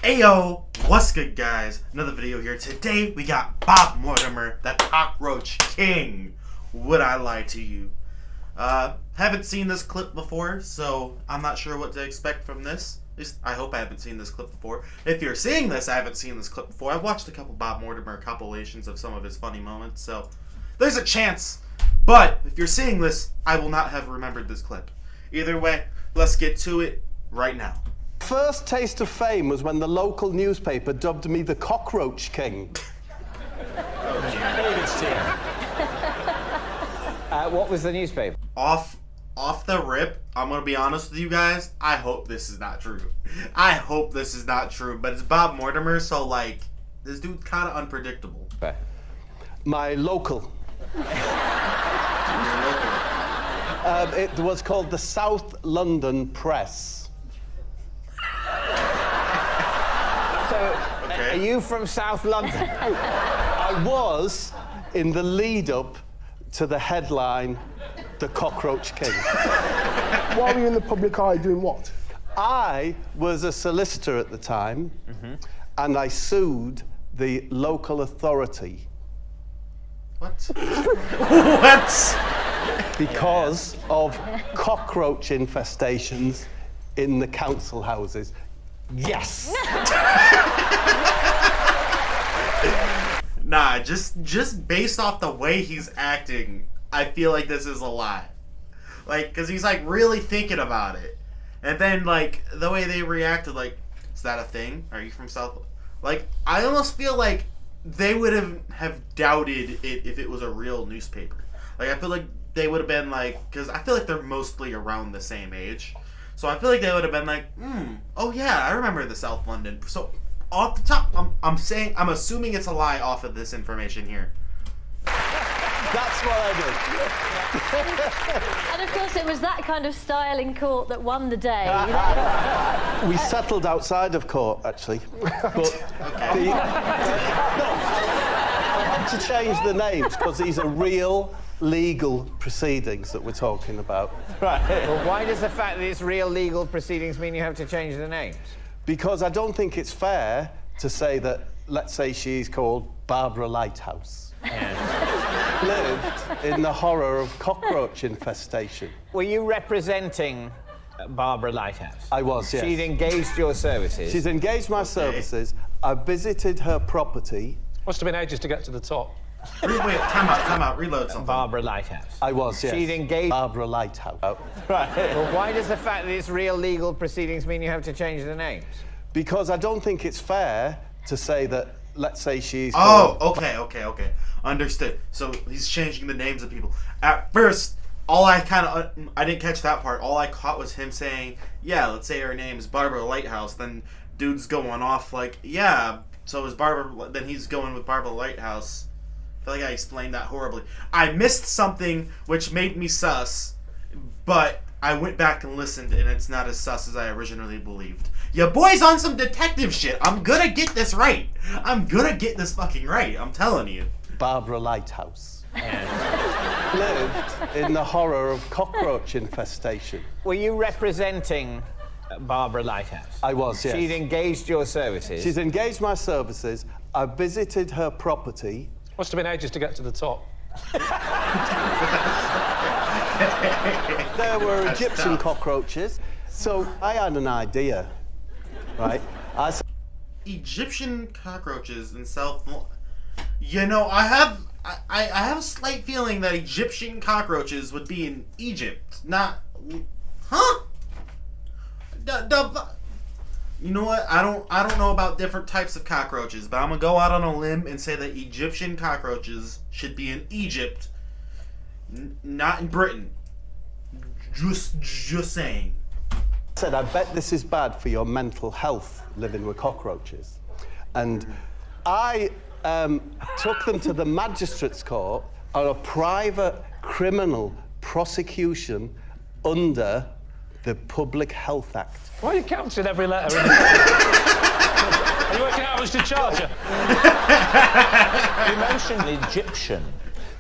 Ayo, what's good guys? Another video here. Today we got Bob Mortimer, the Cockroach King. Would I lie to you? Haven't seen this clip before, so I'm not sure what to expect from this. At least I hope I haven't seen this clip before. If you're seeing this, I haven't seen this clip before. I've watched a couple Bob Mortimer compilations of some of his funny moments, so there's a chance. But if you're seeing this, I will not have remembered this clip. Either way, let's get to it right now. First taste of fame was when the local newspaper dubbed me the Cockroach King. What was the newspaper? Off the rip, I'm gonna be honest with you guys. I hope this is not true. I hope this is not true. But it's Bob Mortimer, so like, this dude's kind of unpredictable. Okay. My local. It was called the South London Press. Are you from South London? I was in the lead up to the headline, The Cockroach King. Why were you in the public eye doing what? I was a solicitor at the time, and I sued the local authority. What? What? Because of cockroach infestations in the council houses. Yes! Nah, just based off the way he's acting, I feel like this is a lie. Like, because he's, like, really thinking about it. And then, like, the way they reacted, like, is that a thing? Are you from South... Like, I almost feel like they would have doubted it if it was a real newspaper. Like, I feel like they would have been, like... Because I feel like they're mostly around the same age. So I feel like they would have been like, oh yeah, I remember the South London. So off the top, I'm assuming it's a lie off of this information here. That's what I And of course, it was that kind of style in court that won the day. did. We settled outside of court, actually. But I had to change the names because these are real legal proceedings that we're talking about. Right. Well, why does the fact that it's real legal proceedings mean you have to change the names? Because I don't think it's fair to say that, let's say she's called Barbara Lighthouse. Lived in the horror of cockroach infestation. Were you representing Barbara Lighthouse? I was, yes. She'd engaged your services? She's engaged my services. I visited her property. Must have been ages to get to the top. Wait, time out, reload something. Barbara Lighthouse? I was, yes. She'd engaged... Barbara Lighthouse. Right. Well, why does the fact that it's real legal proceedings mean you have to change the names? Because I don't think it's fair to say that, let's say she's... Oh, okay. Understood. So he's changing the names of people. At first, I didn't catch that part. All I caught was him saying, yeah, let's say her name is Barbara Lighthouse. Then dude's going off like, yeah, so is Barbara... Then he's going with Barbara Lighthouse. I feel like I explained that horribly. I missed something which made me sus, but I went back and listened, and it's not as sus as I originally believed. Ya boy's on some detective shit. I'm gonna get this right. I'm gonna get this fucking right. I'm telling you. Barbara Lighthouse. Lived in the horror of cockroach infestation. Were you representing Barbara Lighthouse? I was, yes. She'd engaged your services? She's engaged my services. I visited her property. Must have been ages to get to the top. There were Egyptian cockroaches. So I had an idea, right? Egyptian cockroaches in South... You know, I have a slight feeling that Egyptian cockroaches would be in Egypt, not... Huh? You know what? I don't know about different types of cockroaches, but I'm gonna go out on a limb and say that Egyptian cockroaches should be in Egypt, not in Britain. Just saying. I said, I bet this is bad for your mental health, living with cockroaches. And I took them to the magistrate's court on a private criminal prosecution under the Public Health Act. Why are you counting every letter? Are you working out how much to charge her? You mentioned the Egyptian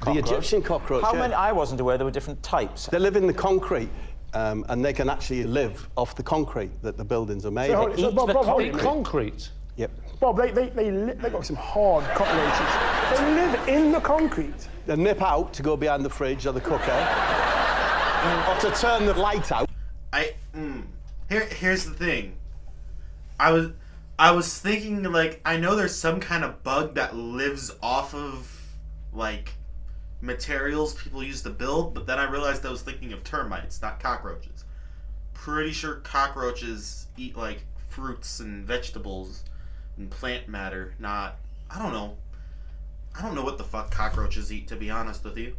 cockroach. The Egyptian cockroach, How yeah. many? I wasn't aware there were different types. They live in the concrete. and they can actually live off the concrete that the buildings are made of. So, Bob, hold on a minute. Concrete. Yep. Bob, they got some hard cockroaches. They live in the concrete. They nip out to go behind the fridge or the cooker, or to turn the light out. Here's the thing. I was thinking, like, I know there's some kind of bug that lives off of, like, materials people use to build, but then I realized I was thinking of termites, not cockroaches. Pretty sure cockroaches eat, like, fruits and vegetables and plant matter, not... I don't know what the fuck cockroaches eat, to be honest with you.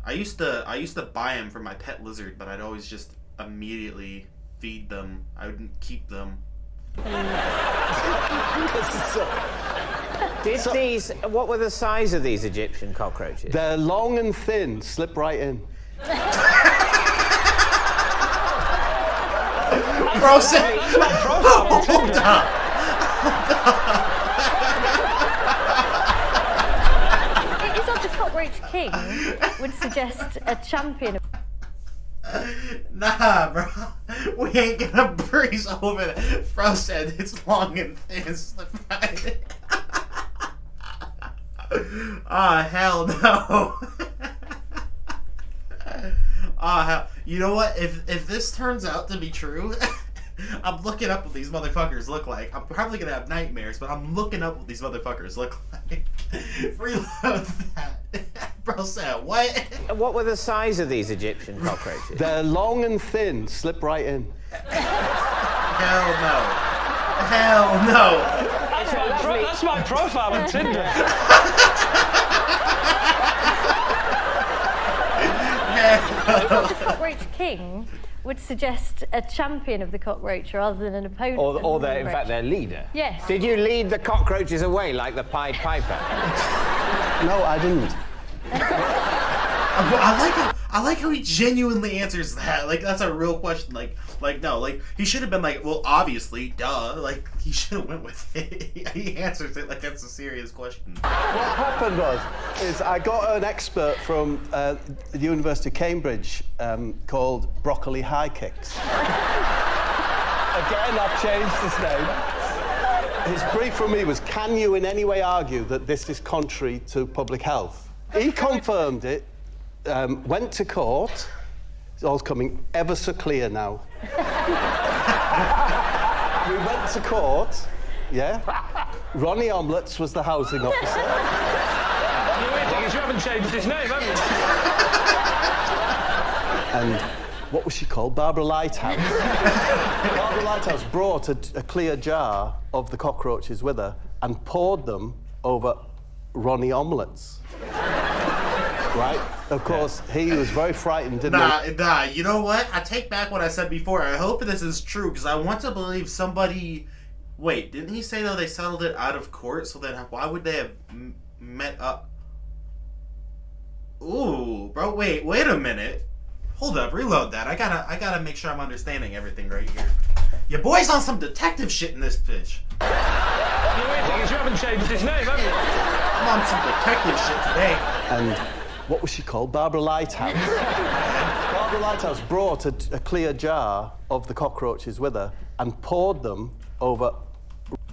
I used to buy them for my pet lizard, but I'd always just immediately feed them. I wouldn't keep them. What were the size of these Egyptian cockroaches? They're long and thin, slip right in. Bro said... Hold on. Is of the Cockroach King would suggest a champion. Nah, bro. We ain't gonna breeze over that. Bro said it's long and thin, slip right in. Hell no. Hell. You know what? If this turns out to be true, I'm looking up what these motherfuckers look like. I'm probably gonna have nightmares, but I'm looking up what these motherfuckers look like. Reload that. Bro said, what? What were the size of these Egyptian cockroaches? They're long and thin, slip right in. Hell no. Hell no. That's my profile on Tinder. The Cockroach King would suggest a champion of the cockroach rather than an opponent. Or in fact, their leader. Yes. Did you lead the cockroaches away like the Pied Piper? No, I didn't. I like how he genuinely answers that. Like, that's a real question. Like no, like, he should have been like, well, obviously, duh. Like, he should have went with it. He answers it like that's a serious question. What happened is I got an expert from the University of Cambridge called Broccoli High Kicks. Again, I've changed his name. His brief from me was, can you in any way argue that this is contrary to public health? He confirmed it, went to court. It's all coming ever so clear now. We went to court, yeah? Ronnie Omlets was the housing officer. The weird thing is you haven't changed his name, have you? And what was she called? Barbara Lighthouse. Barbara Lighthouse brought a clear jar of the cockroaches with her and poured them over Ronnie Omlets. Right? Of course, he was very frightened, didn't he? Nah, you know what? I take back what I said before. I hope this is true, because I want to believe somebody... Wait, didn't he say, though, they settled it out of court? So then why would they have met up? Ooh, bro, wait a minute. Hold up, reload that. I gotta make sure I'm understanding everything right here. Your boy's on some detective shit in this bitch. The weird thing is you haven't changed his name, have you? I'm on some detective shit today. And what was she called? Barbara Lighthouse. Barbara Lighthouse brought a clear jar of the cockroaches with her and poured them over...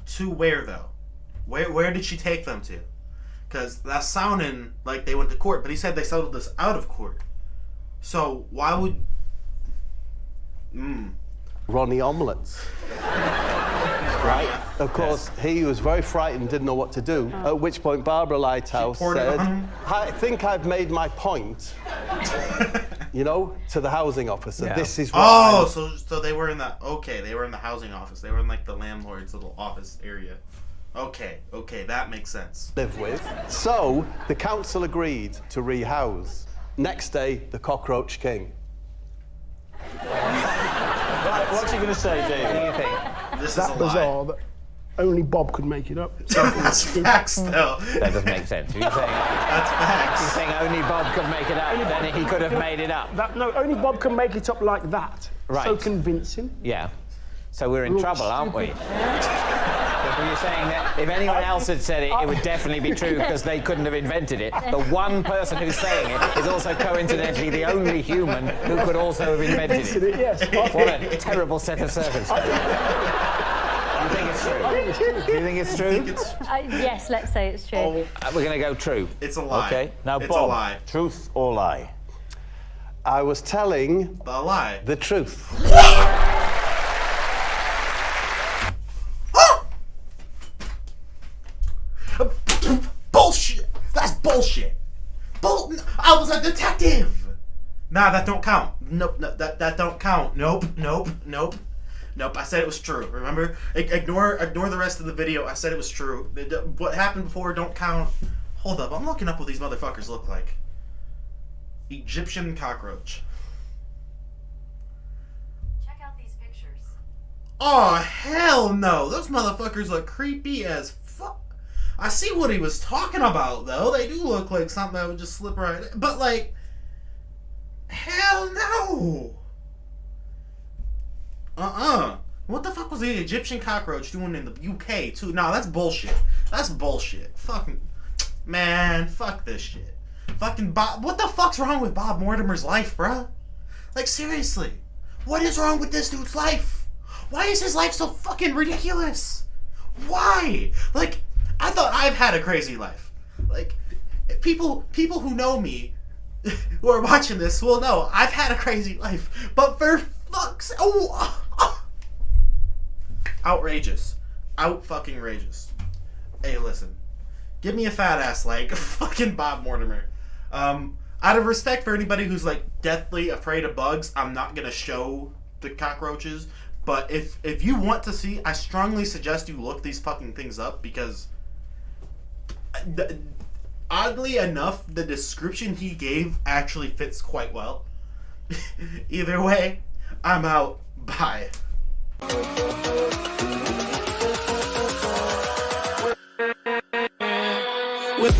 To where, though? Where did she take them to? Because that's sounding like they went to court, but he said they settled this out of court. So why would... Ronnie Omlets. Right? Of course, he was very frightened, didn't know what to do, at which point Barbara Lighthouse said, I think I've made my point, you know, to the housing officer. Yeah. This is what so they were in the... Okay, they were in the housing office. They were in, like, the landlord's little office area. Okay, that makes sense. Live with. So, the council agreed to rehouse. Next day, the Cockroach King. Right, what's he going to say, Dave? What do you think? This That is a bizarre lie. that only Bob could make it up. That's facts, though. That doesn't make sense. You're saying, That's facts. you're saying only Bob could make it up, then he could have made it up. No, only Bob can make it up like that. Right. So convincing. Yeah. So we're in We're all trouble, aren't we? stupid. Because Well, you're saying that if anyone else had said it, it would definitely be true because they couldn't have invented it. The one person who's saying it is also coincidentally the only human who could also have invented it. Yes. What a terrible set of circumstances. You think it's true? Do you think it's true? Yes, let's say it's true. Oh, We're going to go true. it's a lie. Okay. Now, it's Bob, a lie. truth or lie? I was telling The lie. the truth. Bullshit! That's bullshit! I was a detective! Nah, that don't count. Nope, no, that don't count. Nope. I said it was true, remember? Ignore the rest of the video. I said it was true. What happened before don't count. Hold up, I'm looking up what these motherfuckers look like. Egyptian cockroach. Check out these pictures. Oh, hell no! Those motherfuckers look creepy as fuck. I see what he was talking about, though. They do look like something that would just slip right in. But, like, hell no! What the fuck was the Egyptian cockroach doing in the UK, too? Nah, that's bullshit. That's bullshit. Fucking, man, fuck this shit. Fucking Bob, what the fuck's wrong with Bob Mortimer's life, bruh? Like, seriously. What is wrong with this dude's life? Why is his life so fucking ridiculous? Why? Like, I thought I've had a crazy life. Like, people who know me, who are watching this, will know I've had a crazy life. But for fuck's outrageous. Out-fucking-rageous. Hey, listen. Give me a fat ass like fucking Bob Mortimer. Out of respect for anybody who's like deathly afraid of bugs, I'm not gonna show the cockroaches. But if you want to see, I strongly suggest you look these fucking things up because oddly enough, the description he gave actually fits quite well. Either way, I'm out. Bye. With